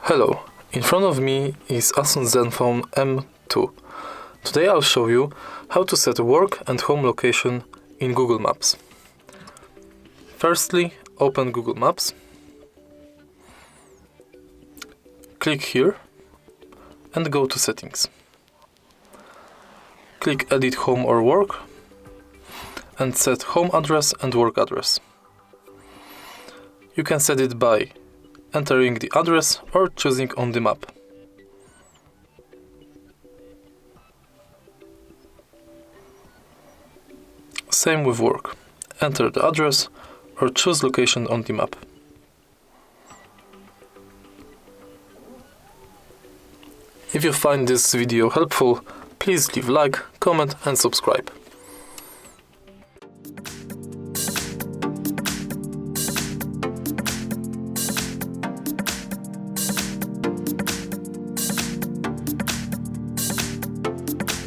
Hello, in front of me is ASUS Zenfone M2. Today I'll show you how to set work and home location in Google Maps. Firstly, open Google Maps, click here and go to Settings. Click Edit Home or Work and set home address and work address. You can set it by entering the address or choosing on the map. Same with work. Enter the address or choose location on the map. If you find this video helpful, please leave a like, comment and subscribe.